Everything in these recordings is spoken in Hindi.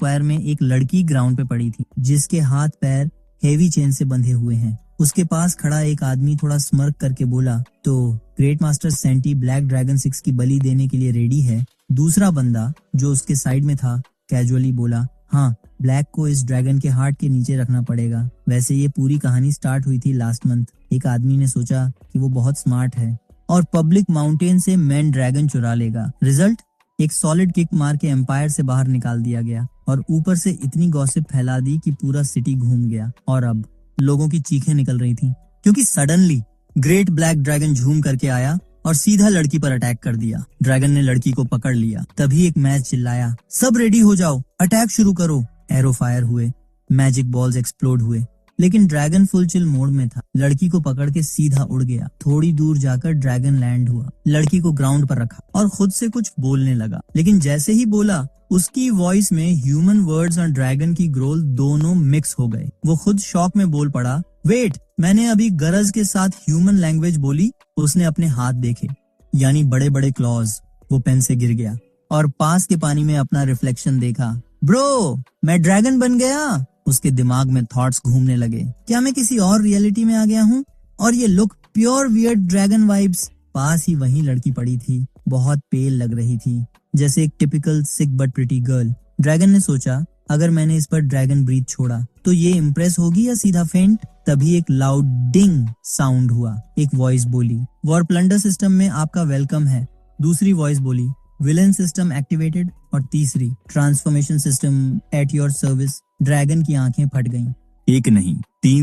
स्क्वायर में एक लड़की ग्राउंड पे पड़ी थी, जिसके हाथ पैर हेवी चेन से बंधे हुए हैं। उसके पास खड़ा एक आदमी थोड़ा स्मर्क करके बोला, तो great master senti black dragon 6 की बलि देने के लिए रेडी है? दूसरा बंदा जो उसके साइड में था कैजुअली बोला, हाँ, ब्लैक को इस ड्रैगन के हार्ट के नीचे रखना पड़ेगा। वैसे ये पूरी कहानी स्टार्ट हुई थी लास्ट मंथ। एक आदमी ने सोचा कि वो बहुत स्मार्ट है और पब्लिक माउंटेन से मैन ड्रैगन चुरा लेगा। रिजल्ट, एक सॉलिड किक मार के एम्पायर से बाहर निकाल दिया गया और ऊपर से इतनी गॉसिप फैला दी कि पूरा सिटी घूम गया। और अब लोगों की चीखें निकल रही थी, क्योंकि सडनली ग्रेट ब्लैक ड्रैगन झूम करके आया और सीधा लड़की पर अटैक कर दिया। ड्रैगन ने लड़की को पकड़ लिया। तभी एक मैच चिल्लाया, सब रेडी हो जाओ, अटैक शुरू करो। एरो फायर हुए, मैजिक बॉल्स एक्सप्लोड हुए, लेकिन ड्रैगन फुल चिल मोड में था। लड़की को पकड़ के सीधा उड़ गया। थोड़ी दूर जाकर ड्रैगन लैंड हुआ, लड़की को ग्राउंड पर रखा और खुद से कुछ बोलने लगा। लेकिन जैसे ही बोला, उसकी वॉइस में ह्यूमन वर्ड्स और ड्रैगन की ग्रोल दोनों मिक्स हो गए। वो खुद शॉक में बोल पड़ा, वेट, मैंने अभी गरज के साथ ह्यूमन लैंग्वेज बोली। उसने अपने हाथ देखे, यानी बड़े बड़े क्लॉज। वो पेन से गिर गया और पास के पानी में अपना रिफ्लेक्शन देखा। ब्रो, मैं ड्रैगन बन गया। उसके दिमाग में थॉट्स घूमने लगे, क्या मैं किसी और रियलिटी में आ गया हूँ? और ये look, pure weird dragon vibes. पास ही वही लड़की पड़ी थी, बहुत पेल लग रही थी, जैसे एक typical sick but pretty girl. Dragon ने सोचा, अगर मैंने इस पर ड्रैगन ब्रीथ छोड़ा तो ये इम्प्रेस होगी या सीधा फेंट? तभी एक लाउड डिंग साउंड हुआ। एक वॉइस बोली, वॉर प्लंडर सिस्टम में आपका वेलकम है। दूसरी वॉइस बोली, विलन सिस्टम एक्टिवेटेड। और तीसरी, transformation system at your service. Dragon की आंखें फट गईं। एक नहीं,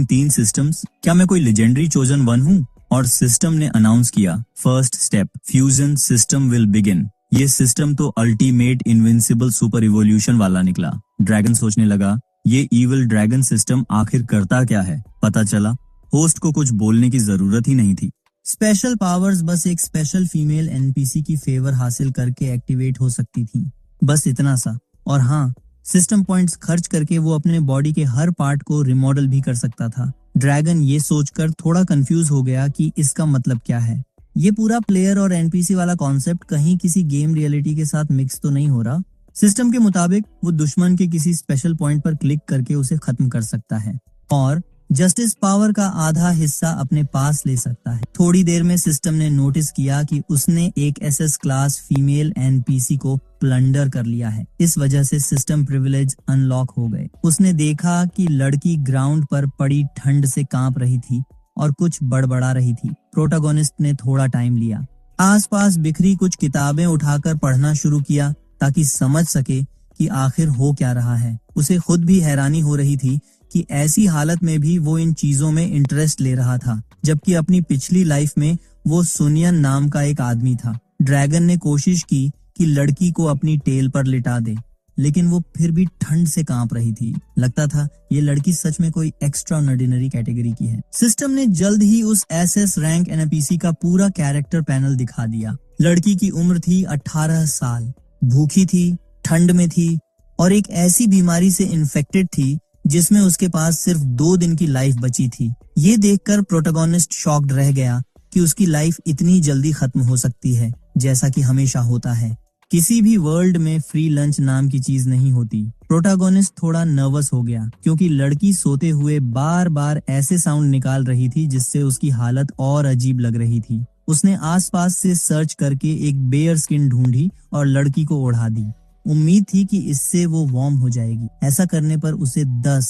तीन सिस्टम्स? क्या मैं कोई लेजेंडरी चोजन वन हूँ? और सिस्टम ने अनाउंस किया, first step, fusion system will begin. ये सिस्टम तो अल्टीमेट इनविंसिबल सुपर इवोल्यूशन वाला निकला। ड्रैगन सोचने लगा, ये इविल ड्रैगन सिस्टम आखिर करता क्या है? पता चला होस्ट को कुछ बोलने की जरूरत ही नहीं थी। स्पेशल पावर्स बस एक स्पेशल फीमेल एनपीसी की फेवर हासिल करके एक्टिवेट हो सकती थी, बस इतना सा। और हाँ, सिस्टम पॉइंट्स खर्च करके वो अपने बॉडी के हर पार्ट को रिमॉडल भी कर सकता था। ड्रैगन ये सोचकर थोड़ा कंफ्यूज हो गया कि इसका मतलब क्या है। ये पूरा प्लेयर और एनपीसी वाला कॉन्सेप्ट कहीं किसी गेम रियलिटी के साथ मिक्स तो नहीं हो रहा? सिस्टम के मुताबिक वो दुश्मन के किसी स्पेशल पॉइंट पर क्लिक करके उसे खत्म कर सकता है और जस्टिस पावर का आधा हिस्सा अपने पास ले सकता है। थोड़ी देर में सिस्टम ने नोटिस किया कि उसने एक एसएस क्लास फीमेल एनपीसी को प्लंडर कर लिया है। इस वजह से सिस्टम प्रिविलेज अनलॉक हो गए। उसने देखा कि लड़की ग्राउंड पर पड़ी ठंड से कांप रही थी और कुछ बड़बड़ा रही थी। प्रोटोगोनिस्ट ने थोड़ा टाइम लिया, आसपास बिखरी कुछ किताबें उठाकर पढ़ना शुरू किया ताकि समझ सके कि आखिर हो क्या रहा है। उसे खुद भी हैरानी हो रही थी कि ऐसी हालत में भी वो इन चीजों में इंटरेस्ट ले रहा था, जबकि अपनी पिछली लाइफ में वो सुनियन नाम का एक आदमी था। ड्रैगन ने कोशिश की कि लड़की को अपनी टेल पर लिटा दे, लेकिन वो फिर भी ठंड से कांप रही थी। लगता था ये लड़की सच में कोई एक्स्ट्रा ऑर्डिनरी कैटेगरी की है। सिस्टम ने जल्द ही उस एसएस रैंक एनपीसी का पूरा कैरेक्टर पैनल दिखा दिया। लड़की की उम्र थी 18 साल, भूखी थी, ठंड में थी और एक ऐसी बीमारी से इन्फेक्टेड थी जिसमें उसके पास सिर्फ 2 दिन की लाइफ बची थी। ये देखकर प्रोटोगोनिस्ट शॉक्ड रह गया कि उसकी लाइफ इतनी जल्दी खत्म हो सकती है, जैसा कि हमेशा होता है। किसी भी वर्ल्ड में फ्री लंच नाम की चीज नहीं होती। प्रोटोगोनिस्ट थोड़ा नर्वस हो गया क्योंकि लड़की सोते हुए बार बार ऐसे साउंड निकाल रही थी जिससे उसकी हालत और अजीब लग रही थी। उसने आसपास से सर्च करके एक बेयर स्किन ढूंढी और लड़की को ओढ़ा दी। उम्मीद थी कि इससे वो वार्म हो जाएगी। ऐसा करने पर उसे 10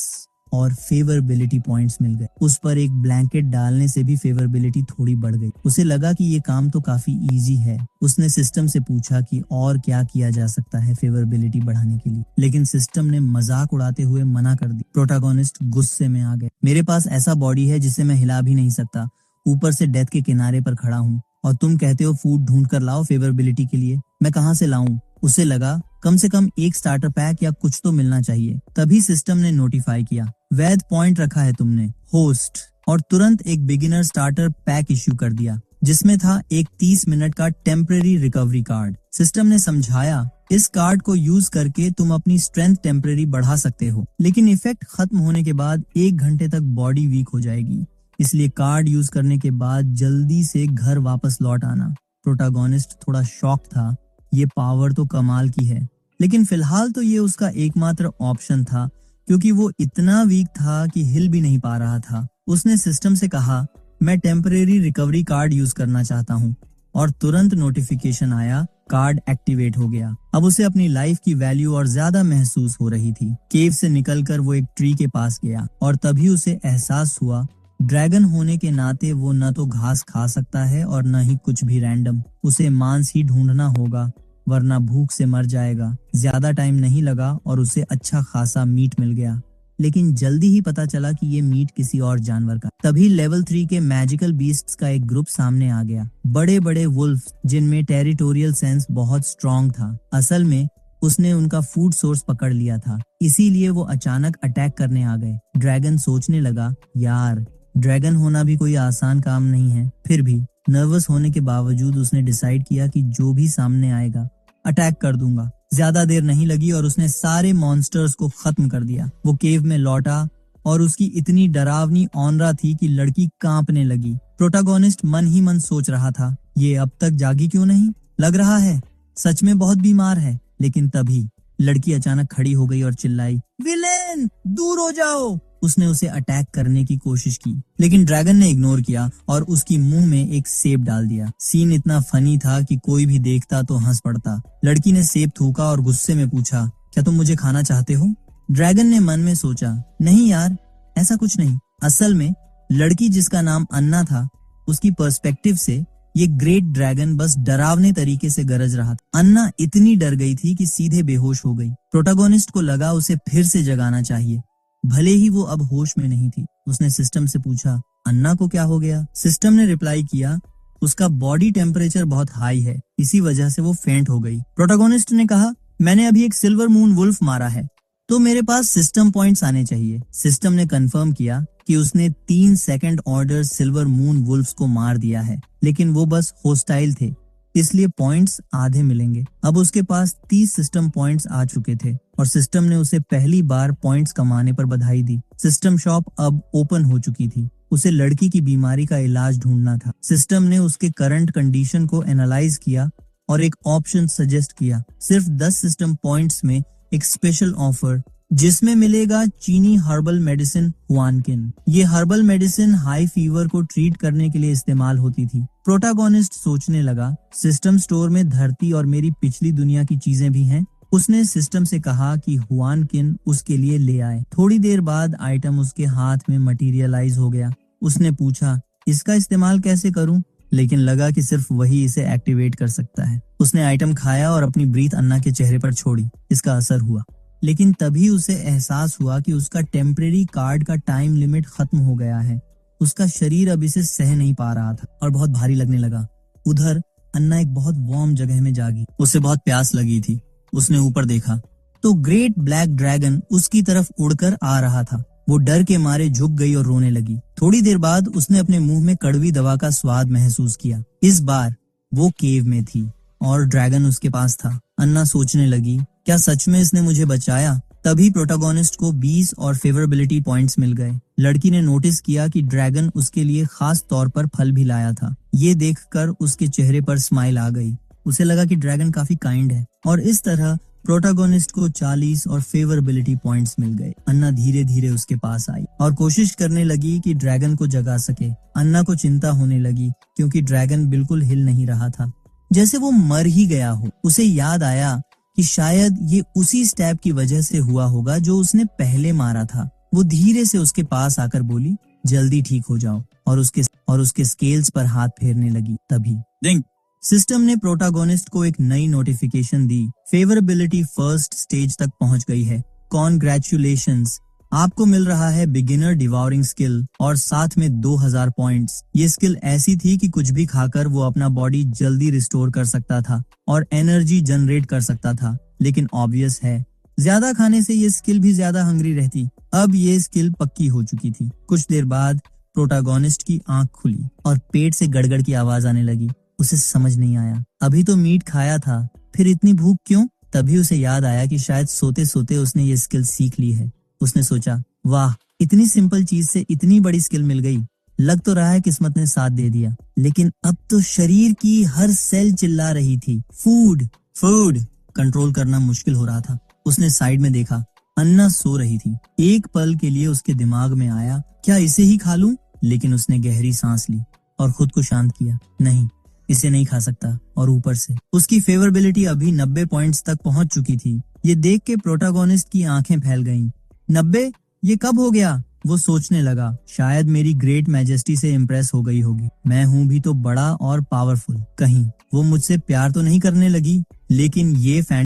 और फेवरेबिलिटी पॉइंट्स मिल गए। उस पर एक ब्लैंकेट डालने से भी फेवरेबिलिटी थोड़ी बढ़ गई। उसे लगा कि ये काम तो काफी इजी है। उसने सिस्टम से पूछा कि और क्या किया जा सकता है फेवरेबिलिटी बढ़ाने के लिए, लेकिन सिस्टम ने मजाक उड़ाते हुए मना कर दी। प्रोटोगोनिस्ट गुस्से में आ गए। मेरे पास ऐसा बॉडी है जिसे मैं हिला भी नहीं सकता, ऊपर से डेथ के किनारे पर खड़ा हूँ, और तुम कहते हो फूड ढूंढ कर लाओ फेवरेबिलिटी के लिए। मैं कहाँ से लाऊं? उसे लगा कम से कम एक स्टार्टर पैक या कुछ तो मिलना चाहिए। तभी सिस्टम ने नोटिफाई किया, वैध पॉइंट रखा है तुमने, होस्ट, और तुरंत एक बिगिनर स्टार्टर पैक इश्यू कर दिया जिसमें था एक 30 मिनट का टेम्परेरी रिकवरी कार्ड। सिस्टम ने समझाया, इस कार्ड को यूज करके तुम अपनी स्ट्रेंथ टेम्परेरी बढ़ा सकते हो, लेकिन इफेक्ट खत्म होने के बाद 1 घंटे तक बॉडी वीक हो जाएगी, इसलिए कार्ड यूज करने के बाद जल्दी से घर वापस लौट आना। प्रोटोगोनिस्ट थोड़ा शॉक था, ये पावर तो कमाल की है, लेकिन फिलहाल तो ये उसका एकमात्र ऑप्शन था, क्योंकि वो इतना वीक था कि हिल भी नहीं पा रहा था। उसने सिस्टम से कहा, मैं टेम्परेरी रिकवरी कार्ड यूज करना चाहता हूँ, और तुरंत नोटिफिकेशन आया, कार्ड एक्टिवेट हो गया। अब उसे अपनी लाइफ की वैल्यू और ज्यादा महसूस हो रही थी। केव से निकलकर वो एक ट्री के पास गया और तभी उसे एहसास हुआ, ड्रैगन होने के नाते वो न तो घास खा सकता है और न ही कुछ भी रैंडम। उसे मांस ही ढूंढना होगा, वरना भूख से मर जाएगा। ज्यादा टाइम नहीं लगा और उसे अच्छा खासा मीट मिल गया, लेकिन जल्दी ही पता चला कि ये मीट किसी और जानवर का। तभी लेवल 3 के मैजिकल बीस्ट्स का एक ग्रुप सामने आ गया। बड़े बड़े वुल्फ जिनमें टेरिटोरियल सेंस बहुत स्ट्रांग था। असल में उसने उनका फूड सोर्स पकड़ लिया था, इसीलिए वो अचानक अटैक करने आ गए। ड्रैगन सोचने लगा, यार ड्रैगन होना भी कोई आसान काम नहीं है। फिर भी नर्वस होने के बावजूद उसने डिसाइड किया कि जो भी सामने आएगा अटैक कर दूंगा। ज्यादा देर नहीं लगी और उसने सारे मॉन्स्टर्स को खत्म कर दिया। वो केव में लौटा और उसकी इतनी डरावनी ऑनरा थी कि लड़की कांपने लगी। प्रोटागोनिस्ट मन ही मन सोच रहा था, ये अब तक जागी क्यों नहीं? लग रहा है सच में बहुत बीमार है। लेकिन तभी लड़की अचानक खड़ी हो गई और चिल्लाई, विलेन दूर हो जाओ। उसने उसे अटैक करने की कोशिश की, लेकिन ड्रैगन ने इग्नोर किया और उसकी मुंह में एक सेब डाल दिया। सीन इतना फनी था कि कोई भी देखता तो हंस पड़ता। लड़की ने सेब थूका और गुस्से में पूछा, क्या तुम मुझे खाना चाहते हो? ड्रैगन ने मन में सोचा, नहीं यार, ऐसा कुछ नहीं। असल में लड़की जिसका नाम अन्ना था, उसकी पर्सपेक्टिव से ये ग्रेट ड्रैगन बस डरावने तरीके से गरज रहा था। अन्ना इतनी डर गई थी कि सीधे बेहोश हो गई। प्रोटागोनिस्ट को लगा उसे फिर से जगाना चाहिए, भले ही वो अब होश में नहीं थी। उसने सिस्टम से पूछा, अन्ना को क्या हो गया? सिस्टम ने रिप्लाई किया, उसका बॉडी टेम्परेचर बहुत हाई है, इसी वजह से वो फेंट हो गई। प्रोटागोनिस्ट ने कहा, मैंने अभी एक सिल्वर मून वुल्फ मारा है, तो मेरे पास सिस्टम पॉइंट्स आने चाहिए। सिस्टम ने कंफर्म किया कि उसने 3 second order silver moon wolves को मार दिया है, लेकिन वो बस होस्टाइल थे, इसलिए पॉइंट्स आधे मिलेंगे। अब उसके पास 30 सिस्टम पॉइंट्स आ चुके थे और सिस्टम ने उसे पहली बार पॉइंट्स कमाने पर बधाई दी। सिस्टम शॉप अब ओपन हो चुकी थी। उसे लड़की की बीमारी का इलाज ढूंढना था। सिस्टम ने उसके करंट कंडीशन को एनालाइज किया और एक ऑप्शन सजेस्ट किया, सिर्फ 10 सिस्टम पॉइंट्स में एक स्पेशल ऑफर, जिसमें मिलेगा चीनी हर्बल मेडिसिन हुआनकिन। ये हर्बल मेडिसिन हाई फीवर को ट्रीट करने के लिए इस्तेमाल होती थी। प्रोटागोनिस्ट सोचने लगा, सिस्टम स्टोर में धरती और मेरी पिछली दुनिया की चीजें भी हैं। उसने सिस्टम से कहा कि हुआनकिन उसके लिए ले आए। थोड़ी देर बाद आइटम उसके हाथ में मटेरियलाइज हो गया। उसने पूछा, इसका इस्तेमाल कैसे करूं? लेकिन लगा कि सिर्फ वही इसे एक्टिवेट कर सकता है। उसने आइटम खाया और अपनी ब्रीथ अन्ना के चेहरे पर छोड़ी। इसका असर हुआ, लेकिन तभी उसे एहसास हुआ कि उसका टेम्परेरी कार्ड का टाइम लिमिट खत्म हो गया है। उसका शरीर अब इसे सह नहीं पा रहा था और बहुत भारी लगने लगा। उधर अन्ना एक बहुत वार्म जगह में जागी। उसे बहुत प्यास लगी थी। उसने ऊपर देखा तो ग्रेट ब्लैक ड्रैगन उसकी तरफ उड़कर आ रहा था। वो डर के मारे झुक गई और रोने लगी। थोड़ी देर बाद उसने अपने मुंह में कड़वी दवा का स्वाद महसूस किया। इस बार वो केव में थी और ड्रैगन उसके पास था। अन्ना सोचने लगी, क्या सच में इसने मुझे बचाया? तभी प्रोटागोनिस्ट को 20 और फेवरेबिलिटी पॉइंट्स मिल गए। लड़की ने नोटिस किया कि ड्रैगन उसके लिए खास तौर पर फल भी लाया था। ये देखकर उसके चेहरे पर स्माइल आ गई। उसे लगा कि ड्रैगन काफी काइंड है और इस तरह प्रोटागोनिस्ट को 40 और फेवरेबिलिटी पॉइंट्स मिल गए। अन्ना धीरे धीरे उसके पास आई और कोशिश करने लगी कि ड्रैगन को जगा सके। अन्ना को चिंता होने लगी क्योंकि ड्रैगन बिल्कुल हिल नहीं रहा था, जैसे वो मर ही गया हो। उसे याद आया कि शायद ये उसी स्टैब की वजह से हुआ होगा जो उसने पहले मारा था। वो धीरे से उसके पास आकर बोली, जल्दी ठीक हो जाओ, और उसके स्केल्स पर हाथ फेरने लगी। तभी डिंग, सिस्टम ने प्रोटागोनिस्ट को एक नई नोटिफिकेशन दी। फेवरेबिलिटी फर्स्ट स्टेज तक पहुंच गई है। कॉन्ग्रेचुलेशंस, आपको मिल रहा है बिगिनर डिवाउरिंग स्किल और साथ में 2000 पॉइंट्स। ये स्किल ऐसी थी कि कुछ भी खाकर वो अपना बॉडी जल्दी रिस्टोर कर सकता था और एनर्जी जनरेट कर सकता था। लेकिन ऑब्वियस है, ज्यादा खाने से ये स्किल भी ज्यादा हंग्री रहती। अब ये स्किल पक्की हो चुकी थी। कुछ देर बाद प्रोटागोनिस्ट की आंख खुली और पेट से गड़गड़ की आवाज आने लगी। उसे समझ नहीं आया, अभी तो मीट खाया था, फिर इतनी भूख क्यों? तभी उसे याद आया कि शायद सोते सोते उसने ये स्किल सीख ली है। उसने सोचा, वाह, इतनी सिंपल चीज से इतनी बड़ी स्किल मिल गई। लग तो रहा है किस्मत ने साथ दे दिया। लेकिन अब तो शरीर की हर सेल चिल्ला रही थी, फूड फूड। कंट्रोल करना मुश्किल हो रहा था। उसने साइड में देखा, अन्ना सो रही थी। एक पल के लिए उसके दिमाग में आया, क्या इसे ही खा लूं? लेकिन उसने गहरी सांस ली और खुद को शांत किया। नहीं, इसे नहीं खा सकता। और ऊपर से उसकी फेवरेबिलिटी अभी 90 पॉइंट्स तक पहुंच चुकी थी। ये देख के प्रोटागोनिस्ट की आंखें फैल गईं। 90? ये कब हो गया? वो सोचने लगा, शायद मेरी ग्रेट मैजेस्टी से इम्प्रेस हो गई होगी। मैं हूं भी तो बड़ा और पावरफुल। कहीं वो मुझसे प्यार तो नहीं करने लगी? लेकिन ये